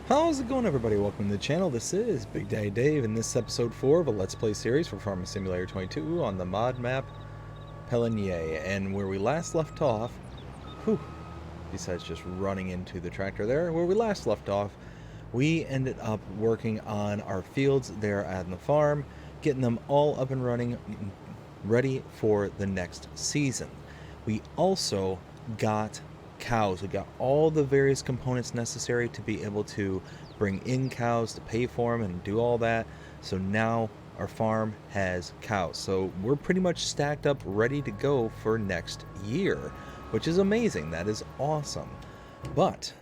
How's it going, everybody? Welcome to the channel. This is Big Daddy Dave, and this is episode 4 of a Let's Play series for Farming Simulator 22 on the mod map Pallegney. And where we last left off, besides just running into the tractor there, where we last left off, we ended up working on our fields there at the farm, getting them all up and running, ready for the next season. We also got cows. We got all the various components necessary to be able to bring in cows, to pay for them and do all that. So now our farm has cows. So we're pretty much stacked up, ready to go for next year, which is amazing. That is awesome. But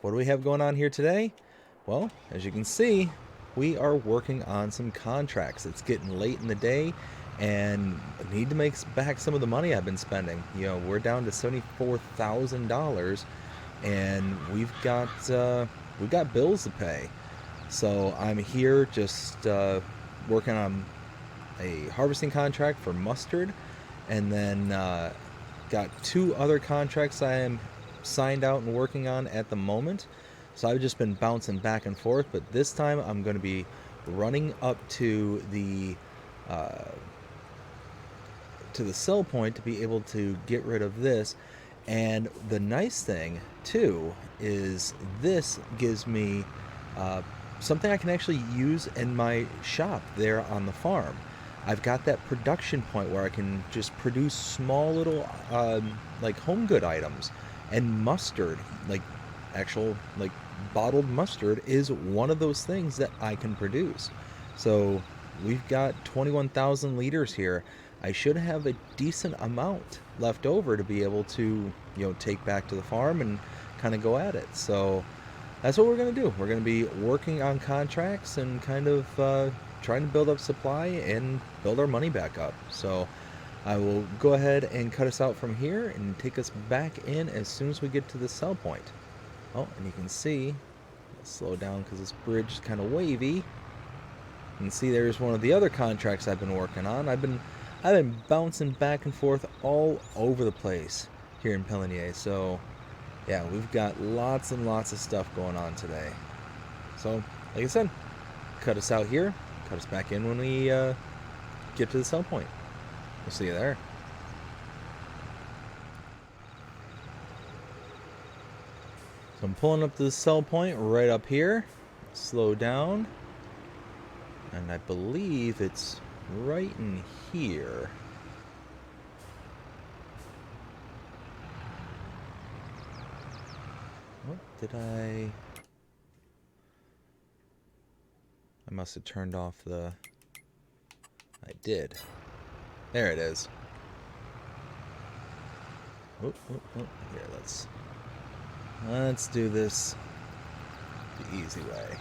what do we have going on here today? Well, as you can see, we are working on some contracts. It's getting late in the day, and I need to make back some of the money I've been spending. You know, we're down to $74,000, and we've got bills to pay. So I'm here just working on a harvesting contract for mustard, and then got 2 other contracts I am signed out and working on at the moment. So I've just been bouncing back and forth, but this time I'm going to be running up to the sell point to be able to get rid of this. And the nice thing too is this gives me something I can actually use in my shop there on the farm. I've got that production point where I can just produce small little like home good items, and mustard, like actual like bottled mustard, is one of those things that I can produce. So we've got 21,000 liters here. I should have a decent amount left over to be able to, you know, take back to the farm and kind of go at it. So that's what we're going to do. We're going to be working on contracts and kind of trying to build up supply and build our money back up. So I will go ahead and cut us out from here and take us back in as soon as we get to the sell point. Oh, and you can see, I'll slow down because this bridge is kind of wavy. You can see there's one of the other contracts I've been working on. I've been bouncing back and forth all over the place here in Pallegney. So yeah, we've got lots and lots of stuff going on today. So like I said, cut us out here, cut us back in when we get to the sell point. We'll see you there. So I'm pulling up to the sell point right up here. Slow down. And I believe it's right in here. What did I must have turned off the... I did. There it is. Oh, here, let's do this the easy way.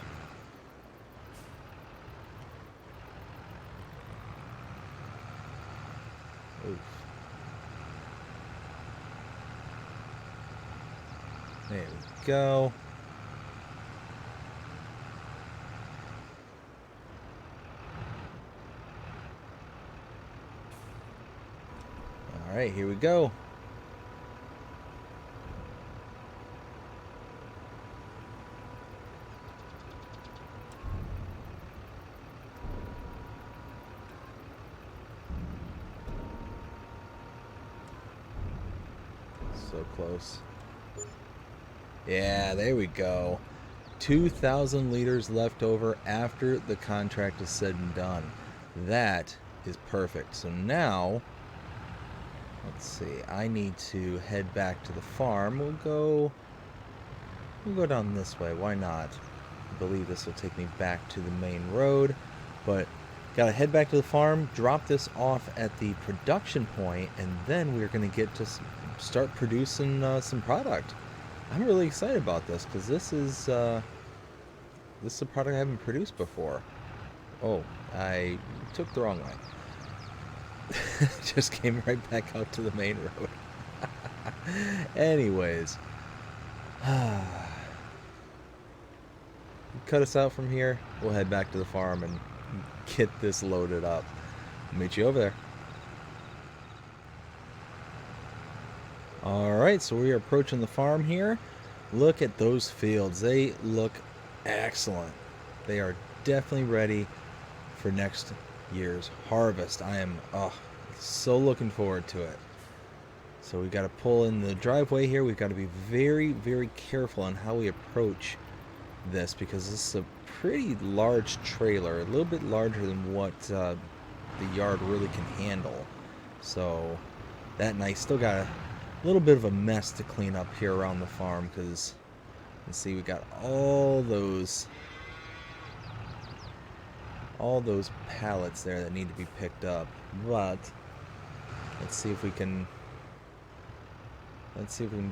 Oof. There we go. All right, here we go. So close. Yeah, there we go. 2,000 liters left over after the contract is said and done. That is perfect. So now, let's see. I need to head back to the farm. We'll go down this way. Why not? I believe this will take me back to the main road, but gotta head back to the farm, drop this off at the production point, and then we're gonna get to start producing some product. I'm really excited about this because this is a product I haven't produced before. Oh, I took the wrong way. Just came right back out to the main road. Anyways, cut us out from here. We'll head back to the farm and get this loaded up. I'll meet you over there. Alright, so we are approaching the farm here. Look at those fields. They look Excellent. They are definitely ready for next year's harvest. I am so looking forward to it. So we've got to pull in the driveway here. We've got to be very, very careful on how we approach this because this is a pretty large trailer, a little bit larger than what the yard really can handle. So that, and I still got a little bit of a mess to clean up here around the farm because you can see we got all those pallets there that need to be picked up. But let's see if we can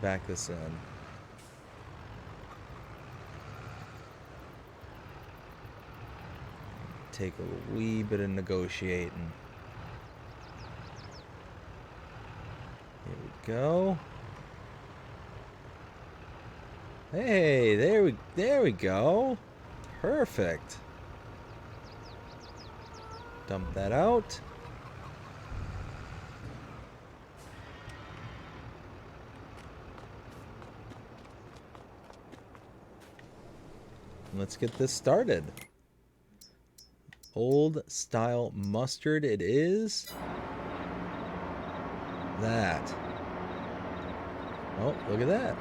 back this in. Take a wee bit of negotiating. Here we go. Hey, there we go. Perfect. Dump that out. Let's get this started. Old style mustard it is. That. Oh, look at that.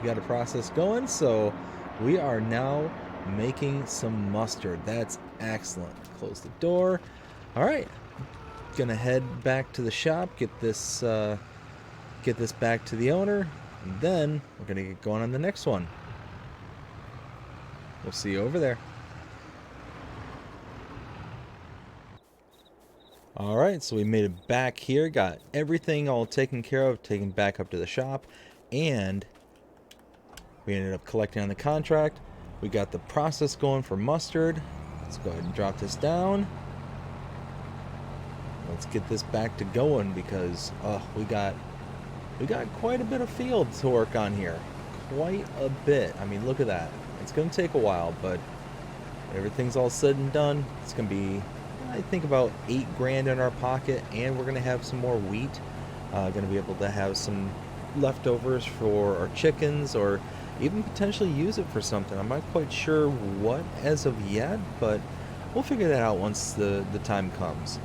We got a process going, so we are now making some mustard. That's excellent. Close the door. All right. Gonna head back to the shop, get this back to the owner, and then we're gonna get going on the next one. We'll see you over there. Alright, so we made it back here, got everything all taken care of, taken back up to the shop, and we ended up collecting on the contract. We got the process going for mustard. Let's go ahead and drop this down. Let's get this back to going because we got quite a bit of field to work on here. Quite a bit. I mean, look at that. It's going to take a while, but everything's all said and done. It's going to be, I think, about $8 grand in our pocket, and we're going to have some more wheat. Going to be able to have some leftovers for our chickens, or even potentially use it for something. I'm not quite sure what as of yet, but we'll figure that out once the time comes.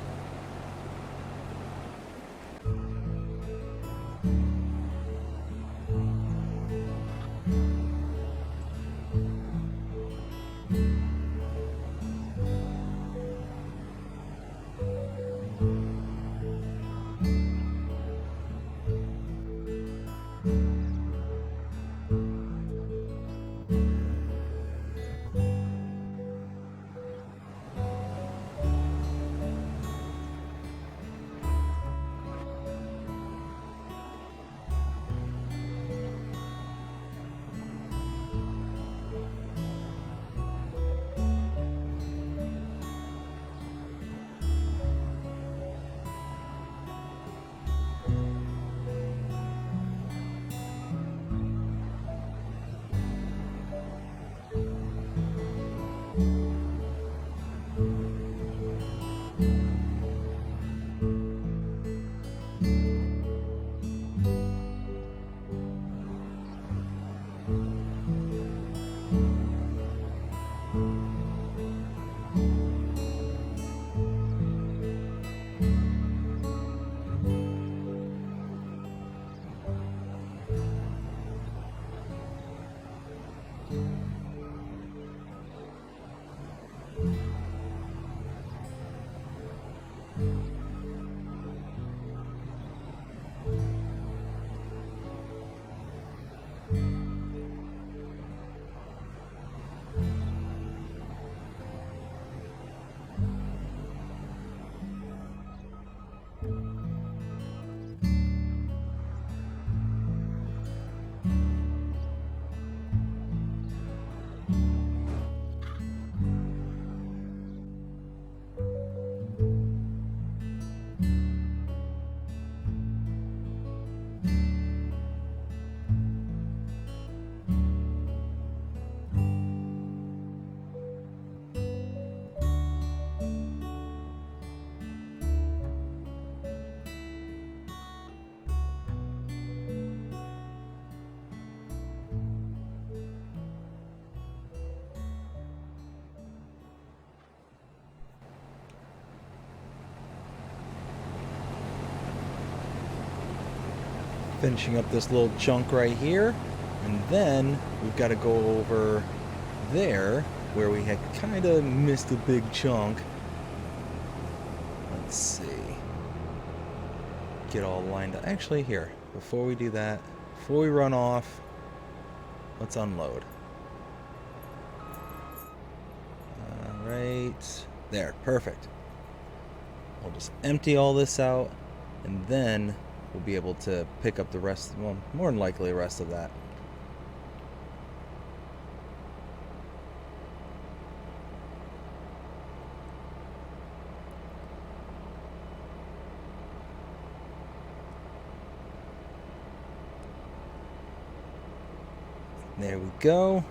Finishing up this little chunk right here. And then we've got to go over there where we had kind of missed a big chunk. Let's see. Get all lined up. Actually, here, before we do that, before we run off, let's unload. Alright. There, perfect. We'll just empty all this out, and then we'll be able to pick up the rest, well, more than likely the rest of that. There we go.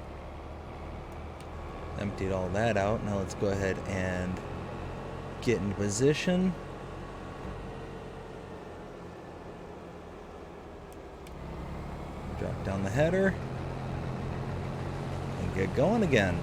Emptied all that out. Now let's go ahead and get into position. Drop down the header and get going again.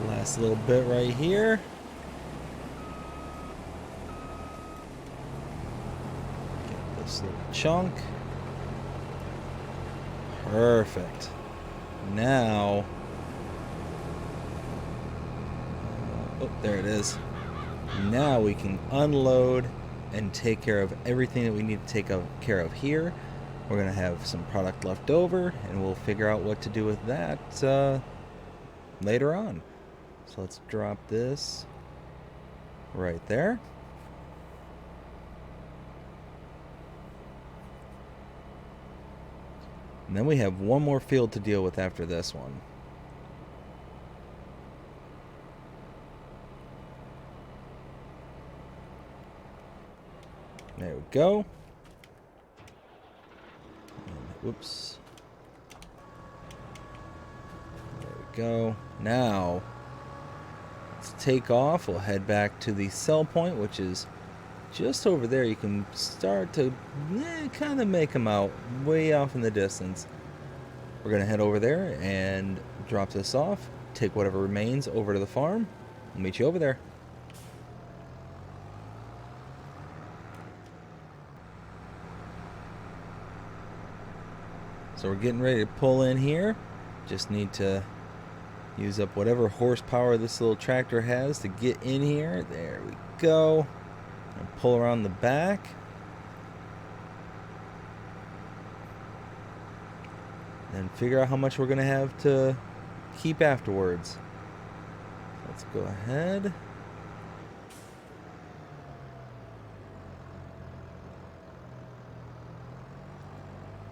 Last little bit right here. Get this little chunk. Perfect. Now, oh, there it is. Now we can unload and take care of everything that we need to take care of here. We're going to have some product left over, and we'll figure out what to do with that later on. So let's drop this right there. And then we have one more field to deal with after this one. There we go. And, whoops. There we go. Now, let's take off. We'll head back to the sell point, which is just over there. You can start to kind of make them out way off in the distance. We're going to head over there and drop this off. Take whatever remains over to the farm. I'll meet you over there. So we're getting ready to pull in here. Just need to use up whatever horsepower this little tractor has to get in here. There we go. And pull around the back. And figure out how much we're going to have to keep afterwards. Let's go ahead.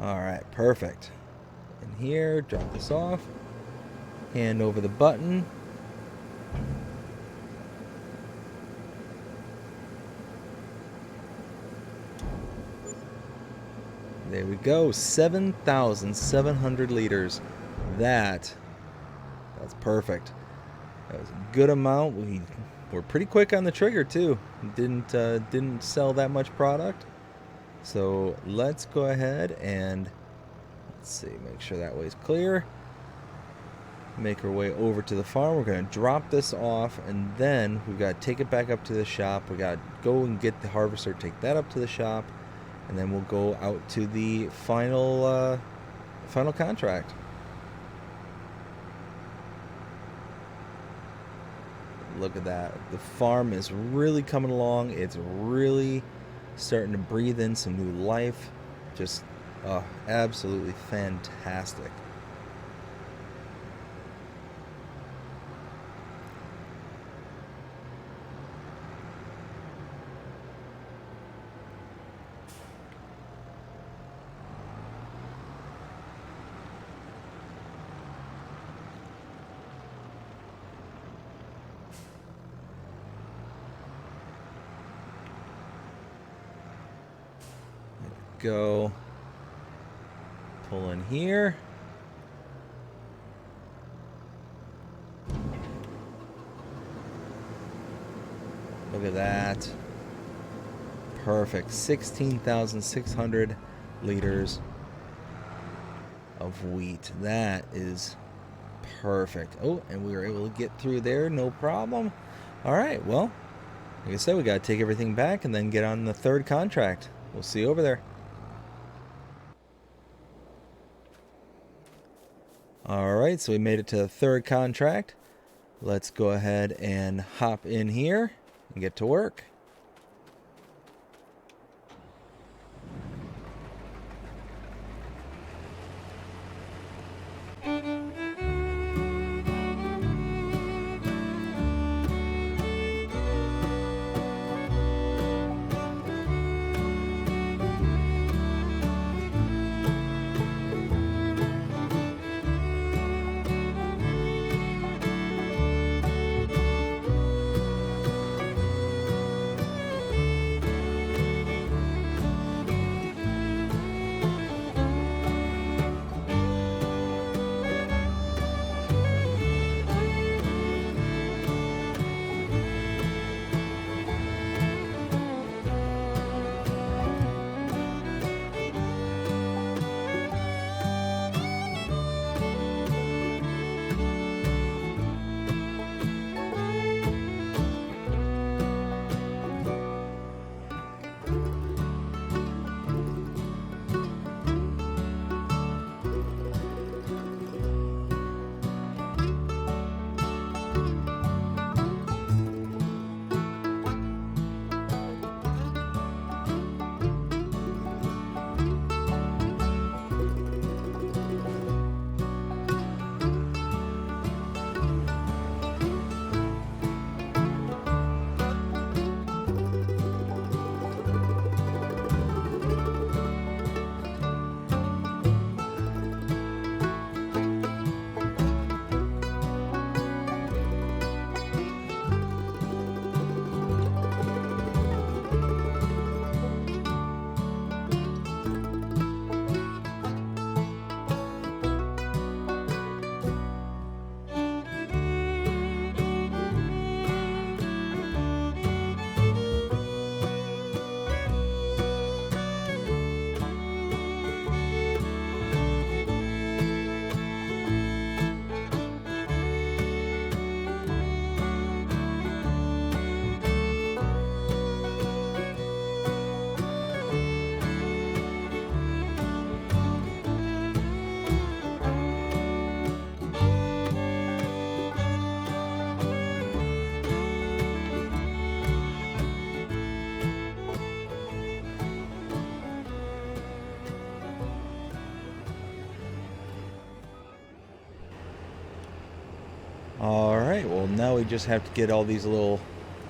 Alright, perfect. In here, drop this off. Hand over the button. There we go, 7,700 liters. That's perfect. That was a good amount. We were pretty quick on the trigger too. Didn't sell that much product. So let's go ahead and let's see, make sure that way's clear. Make our way over to the farm. We're going to drop this off, and then we've got to take it back up to the shop. We got to go and get the harvester, take that up to the shop, and then we'll go out to the final contract. Look at that. The farm is really coming along. It's really starting to breathe in some new life. Just absolutely fantastic. Go pull in here. Look at that. Perfect. 16,600 liters of wheat. That is perfect. Oh, and we were able to get through there, no problem. All right, well, like I said, we got to take everything back and then get on the third contract. We'll see you over there. Alright, so we made it to the third contract. Let's go ahead and hop in here and get to work. Alright, well now we just have to get all these little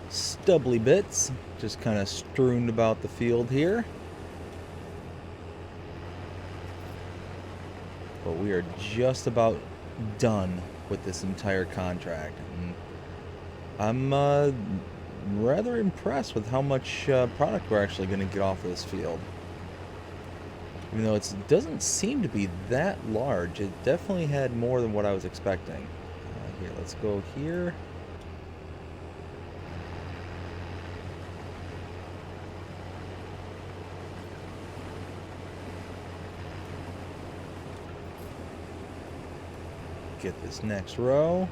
stubbly bits just kind of strewn about the field here. But we are just about done with this entire contract. And I'm rather impressed with how much product we're actually going to get off of this field. Even though it doesn't seem to be that large, it definitely had more than what I was expecting. Here, let's go here. Get this next row.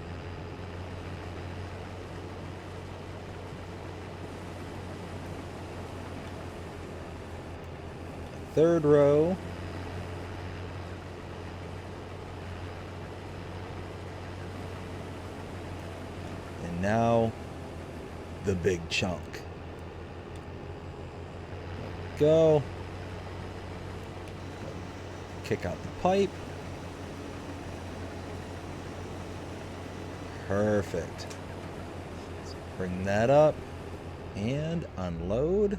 Third row. And now the big chunk. Go. Kick out the pipe. Perfect. Let's bring that up and unload.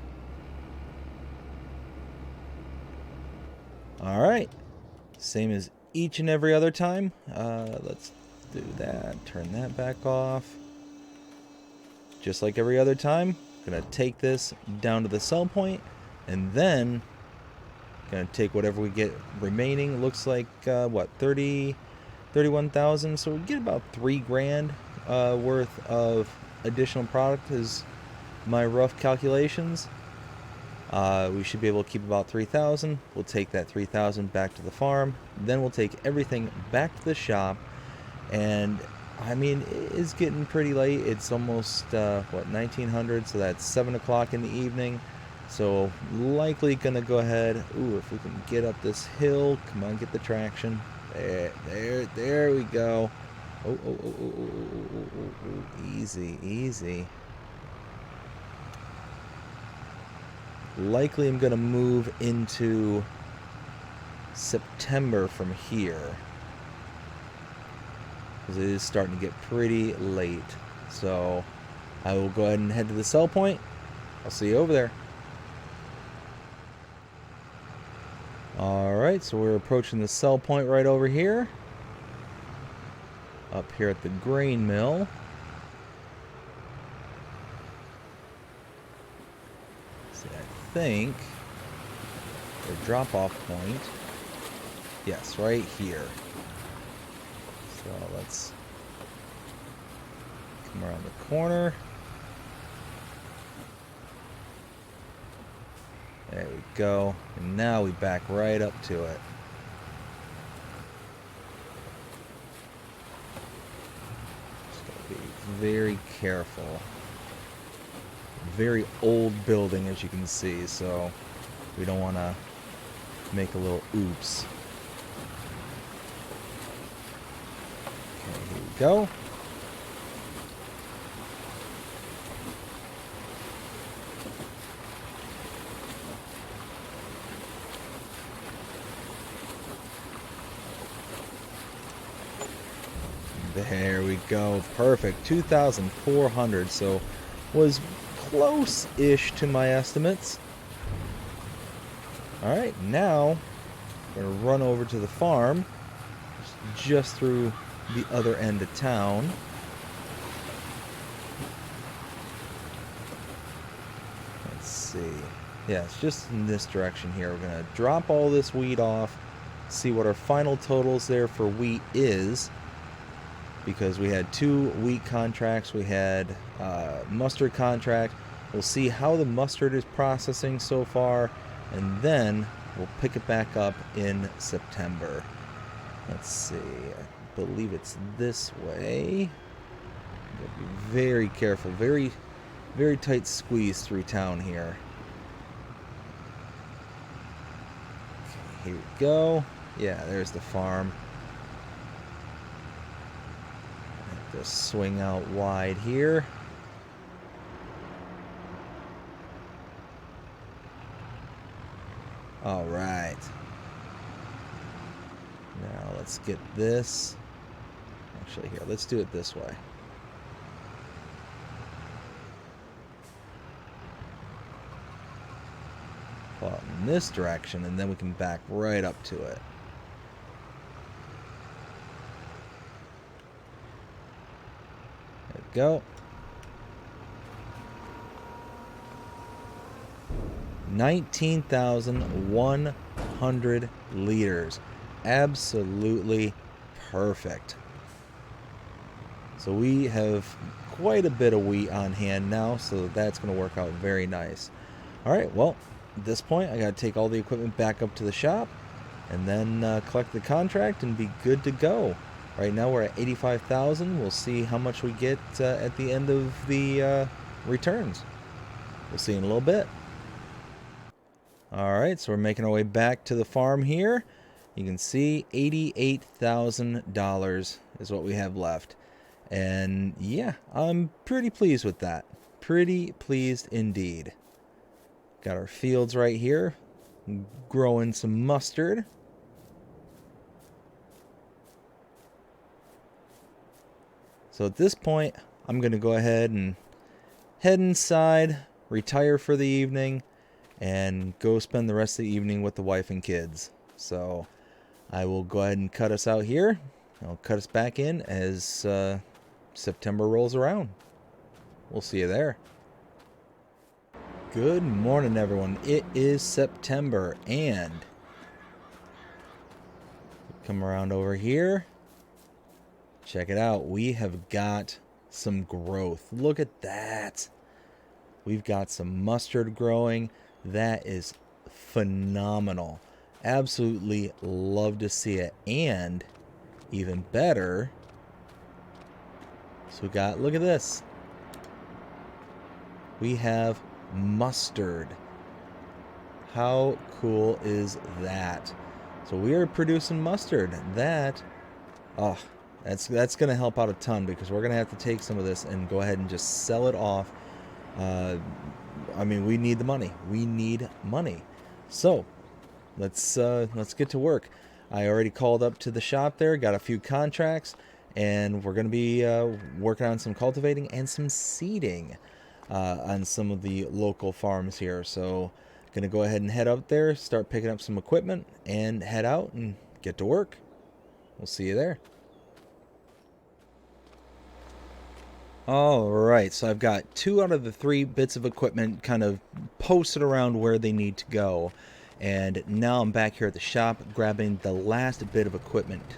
All right, same as each and every other time. Let's do that. Turn that back off. Just like every other time, gonna take this down to the sell point, and then gonna take whatever we get remaining. Looks like what, 31,000. So we get about $3,000 worth of additional product is my rough calculations. We should be able to keep about 3,000. We'll take that 3,000 back to the farm. Then we'll take everything back to the shop. And I mean, it is getting pretty late. It's almost what, 1900, so that's 7 o'clock in the evening. So likely gonna go ahead. Ooh, if we can get up this hill, come on, get the traction. There we go. Oh, easy, easy. Likely I'm gonna move into September from here, because it is starting to get pretty late. So I will go ahead and head to the sell point. I'll see you over there. Alright, so we're approaching the sell point right over here. Up here at the grain mill. See, I think the drop-off point, yes, right here. So let's come around the corner. There we go. And now we back right up to it. Just gotta be very careful. Very old building, as you can see, so we don't want to make a little oops. Okay, here we go. There we go. Perfect. 2,400. So was close-ish to my estimates. Alright, now we're going to run over to the farm. Just through the other end of town. Let's see. Yeah, it's just in this direction here. We're going to drop all this wheat off. See what our final totals there for wheat is. Because we had 2 wheat contracts, we had mustard contract. We'll see how the mustard is processing so far, and then we'll pick it back up in September. Let's see, I believe it's this way. Gotta be very careful, very, very tight squeeze through town here. Okay, here we go. Yeah, there's the farm. Just swing out wide here. All right. Now let's get this. Actually, here, let's do it this way. pull out in this direction, and then we can back right up to it. There we go. 19,100 liters. Absolutely perfect. So we have quite a bit of wheat on hand now, so that's going to work out very nice. All right, well, at this point, I got to take all the equipment back up to the shop and then collect the contract and be good to go. Right now, we're at 85,000. We'll see how much we get at the end of the returns. We'll see in a little bit. All right, so we're making our way back to the farm here. You can see $88,000 is what we have left. And yeah, I'm pretty pleased with that. Pretty pleased indeed. Got our fields right here, growing some mustard. So at this point, I'm going to go ahead and head inside, retire for the evening, and go spend the rest of the evening with the wife and kids. So I will go ahead and cut us out here. I'll cut us back in as September rolls around. We'll see you there. Good morning, everyone. It is September, and come around over here. Check it out. We have got some growth. Look at that. We've got some mustard growing. That is phenomenal. Absolutely love to see it. And even better, so we got, look at this. We have mustard. How cool is that? So we are producing mustard. That's going to help out a ton, because we're going to have to take some of this and go ahead and just sell it off. I mean, we need the money. We need money. So let's get to work. I already called up to the shop there, got a few contracts, and we're going to be working on some cultivating and some seeding on some of the local farms here. So going to go ahead and head up there, start picking up some equipment, and head out and get to work. We'll see you there. All right, so I've got 2 out of the 3 bits of equipment kind of posted around where they need to go. And now I'm back here at the shop grabbing the last bit of equipment.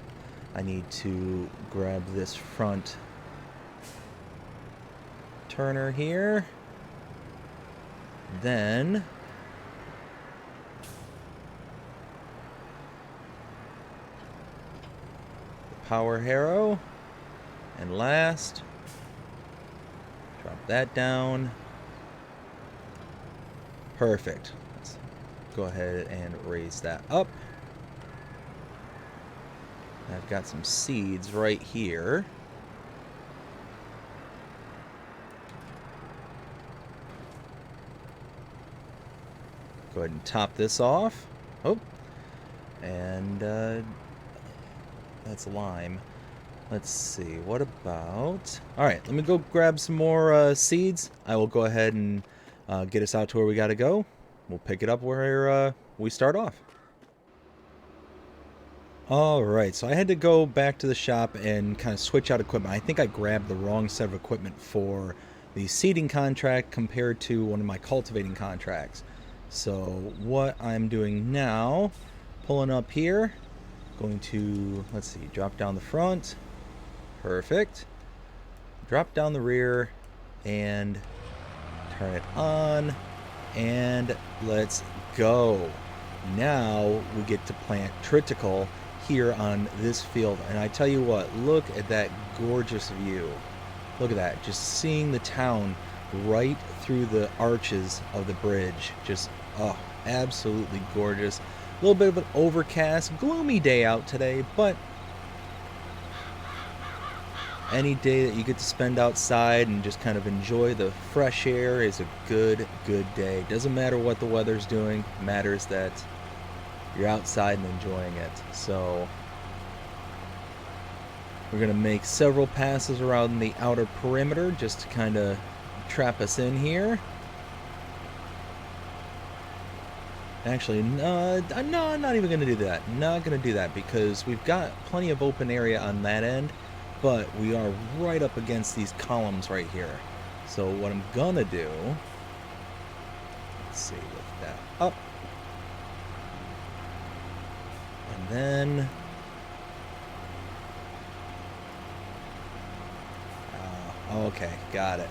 I need to grab this front turner here. Then the power harrow. And last, drop that down. Perfect. Let's go ahead and raise that up. I've got some seeds right here. Go ahead and top this off. Oh, and that's lime. Let's see, what about... Alright, let me go grab some more seeds. I will go ahead and get us out to where we gotta go. We'll pick it up where we start off. Alright, so I had to go back to the shop and kind of switch out equipment. I think I grabbed the wrong set of equipment for the seeding contract compared to one of my cultivating contracts. So what I'm doing now, pulling up here, going to, let's see, drop down the front. Perfect. Drop down the rear and turn it on, and let's go. Now we get to plant triticale here on this field, and I tell you what, look at that gorgeous view. Look at that, just seeing the town right through the arches of the bridge. Just, oh, absolutely gorgeous. A little bit of an overcast, gloomy day out today, but any day that you get to spend outside and just kind of enjoy the fresh air is a good day. Doesn't matter what the weather's doing, matters that you're outside and enjoying it. So we're going to make several passes around the outer perimeter just to kind of trap us in here. Actually, no, I'm not even going to do that. Not going to do that because we've got plenty of open area on that end, but we are right up against these columns right here. So what I'm going to do, let's see, lift that up. And then, okay, got it.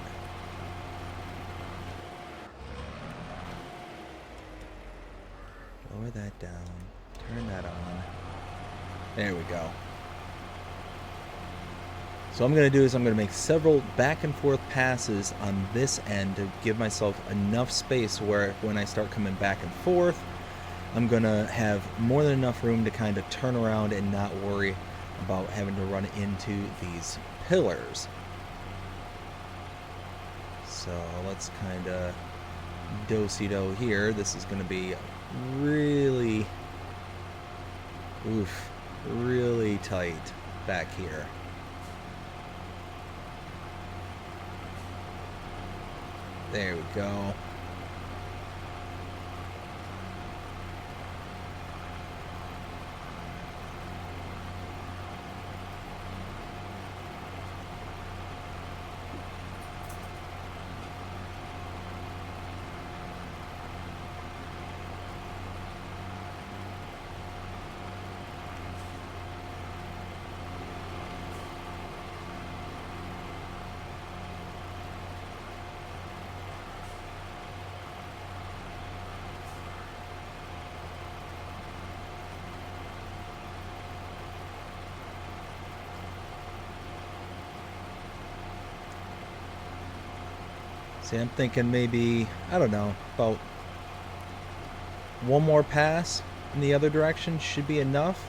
Lower that down, turn that on. There we go. So what I'm going to do is I'm going to make several back and forth passes on this end to give myself enough space where when I start coming back and forth, I'm going to have more than enough room to kind of turn around and not worry about having to run into these pillars. So let's kind of do-si-do here. This is going to be really, really tight back here. There we go. See, I'm thinking maybe, I don't know, about one more pass in the other direction should be enough.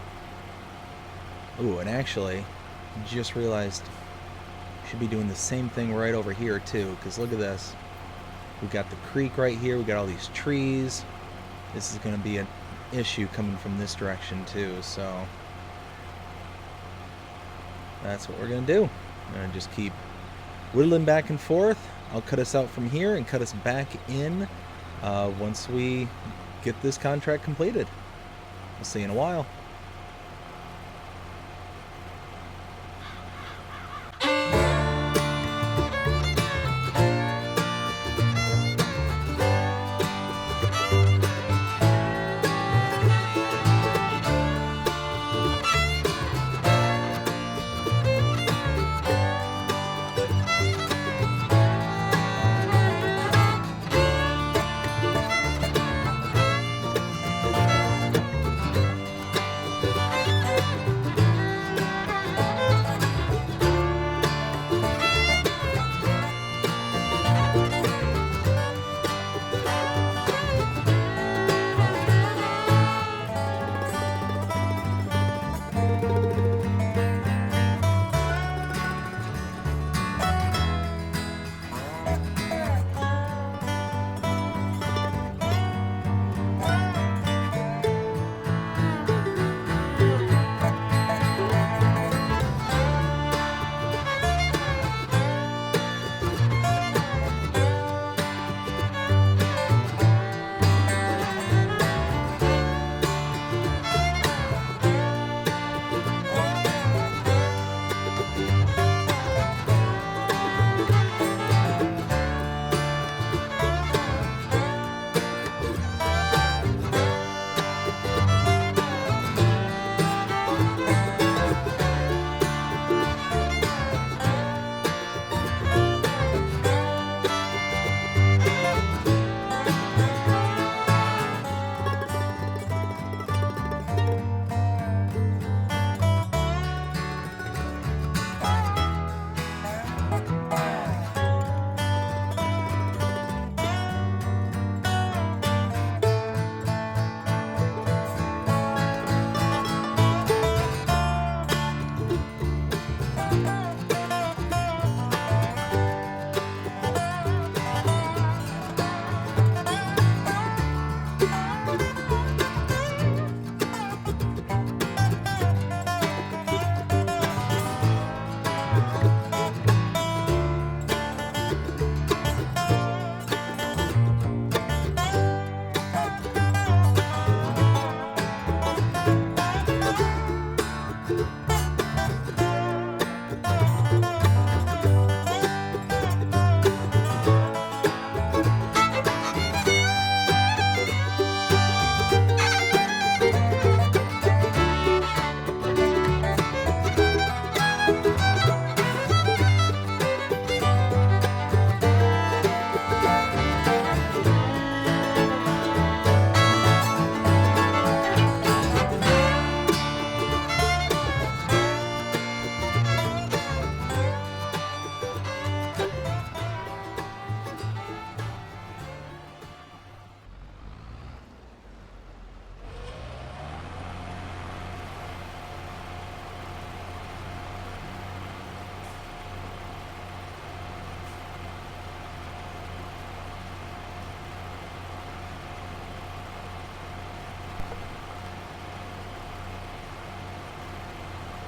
Ooh, and actually, just realized should be doing the same thing right over here too, because look at this. We got the creek right here, we got all these trees. This is going to be an issue coming from this direction too, so that's what we're going to do. We're going to just keep whittling back and forth. I'll cut us out from here and cut us back in once we get this contract completed. We'll see you in a while.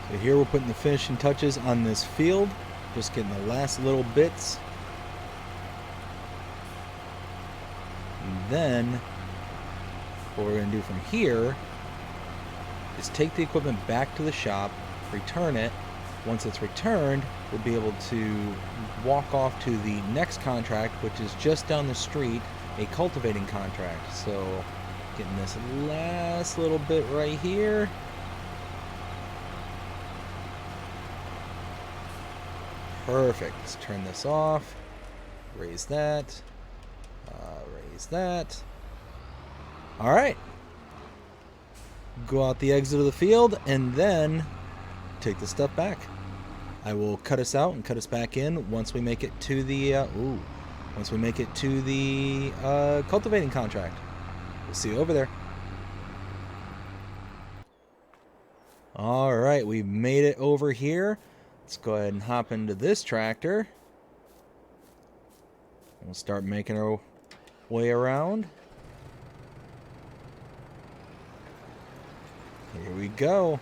So here we're putting the finishing touches on this field. Just getting the last little bits. And then what we're going to do from here is take the equipment back to the shop, return it. Once it's returned, we'll be able to walk off to the next contract, which is just down the street, a cultivating contract. So getting this last little bit right here. Perfect. Let's turn this off. Raise that. Raise that. All right. Go out the exit of the field and then take the stuff back. I will cut us out and cut us back in once we make it to the cultivating contract. We'll see you over there. All right, we've made it over here. Let's go ahead and hop into this tractor. We'll start making our way around. Here we go.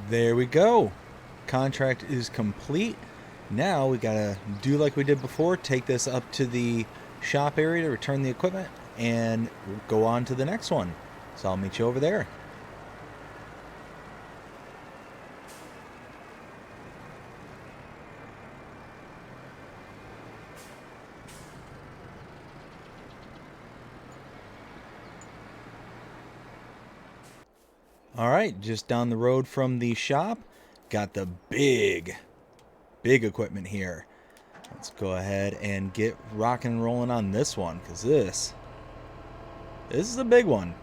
There we go. Contract is complete. Now we gotta do like we did before, take this up to the shop area to return the equipment and go on to the next one. So I'll meet you over there. All right, just down the road from the shop, got the big equipment here. Let's go ahead and get rocking and rolling on this one, because this is a big one.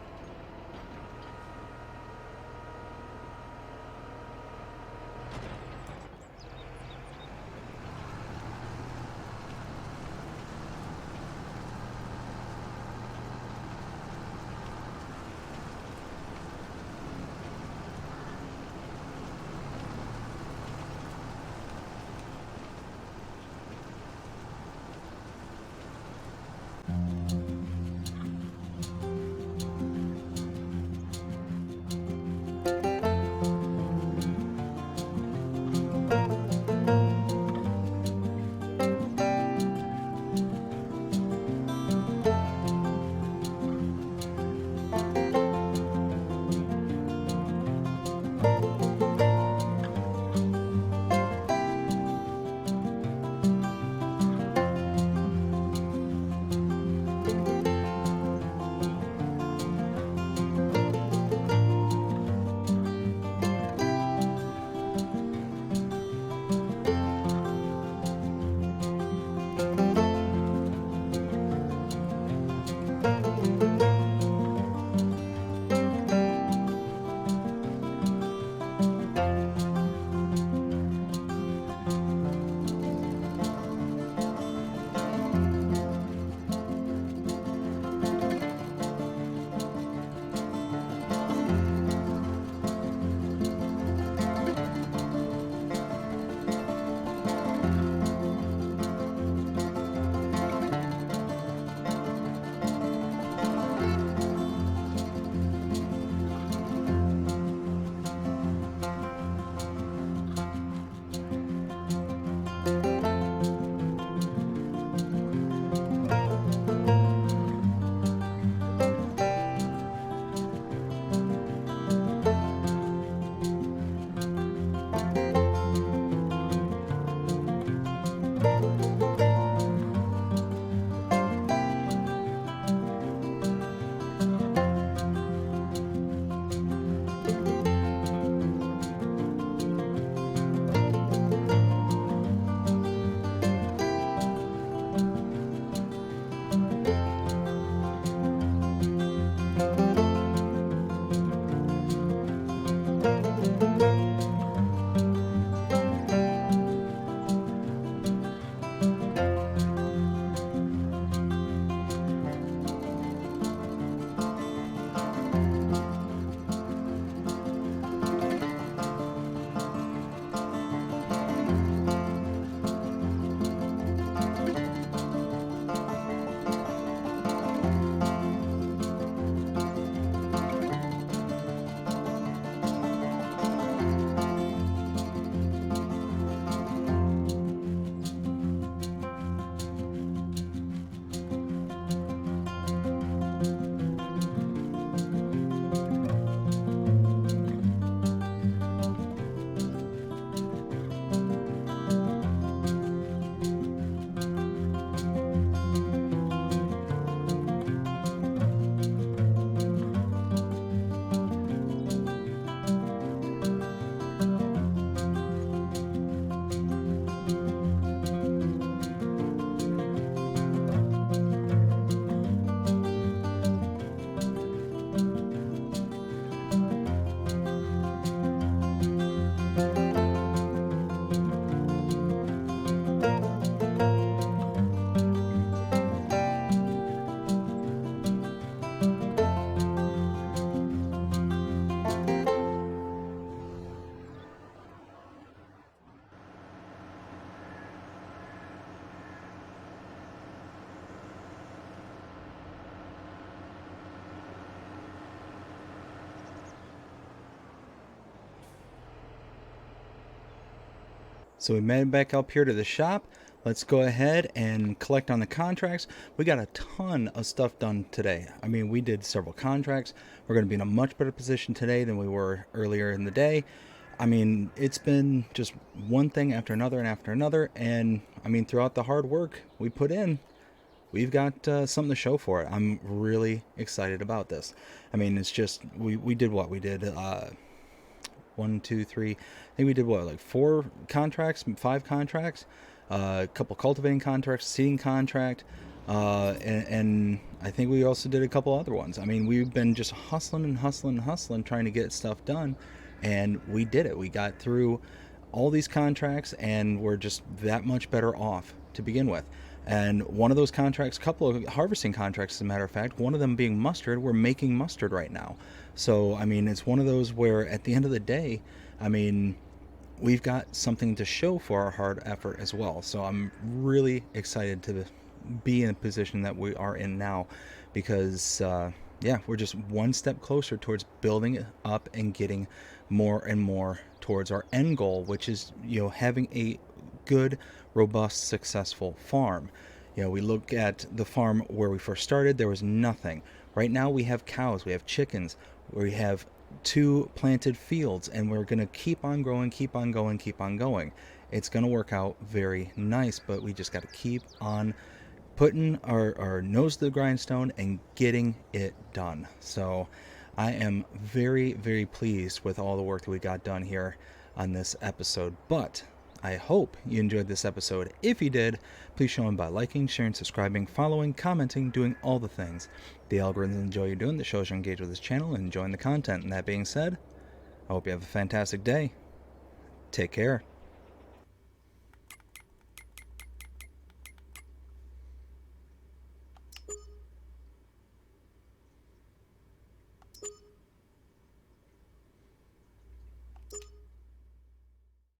So we made it back up here to the shop. Let's go ahead and collect on the contracts. We got a ton of stuff done today. I mean, we did several contracts. We're going to be in a much better position today than we were earlier in the day. I mean, it's been just one thing after another and after another. And I mean, throughout the hard work we put in, we've got something to show for it. I'm really excited about this. I mean, it's just, we did what? We did 1, 2, 3. I think we did what, like 4 contracts, 5 contracts, a couple cultivating contracts, seeding contract, and I think we also did a couple other ones. I mean, we've been just hustling and hustling and hustling, trying to get stuff done, and we did it. We got through all these contracts, and we're just that much better off to begin with. And one of those contracts, couple of harvesting contracts, as a matter of fact, one of them being mustard, we're making mustard right now. So, I mean, it's one of those where at the end of the day, I mean, we've got something to show for our hard effort as well. So I'm really excited to be in the position that we are in now, because, yeah, we're just one step closer towards building it up and getting more and more towards our end goal, which is, having a good, robust, successful farm. We look at the farm where we first started, there was nothing. Right now we have cows, we have chickens, we have 2 planted fields, and we're going to keep on growing, keep on going, keep on going. It's going to work out very nice, but we just got to keep on putting our nose to the grindstone and getting it done. So I am very, very pleased with all the work that we got done here on this episode. But I hope you enjoyed this episode. If you did, please show them by liking, sharing, subscribing, following, commenting, doing all the things the algorithms enjoy you doing that shows you engage with this channel and enjoying the content. And that being said, I hope you have a fantastic day. Take care.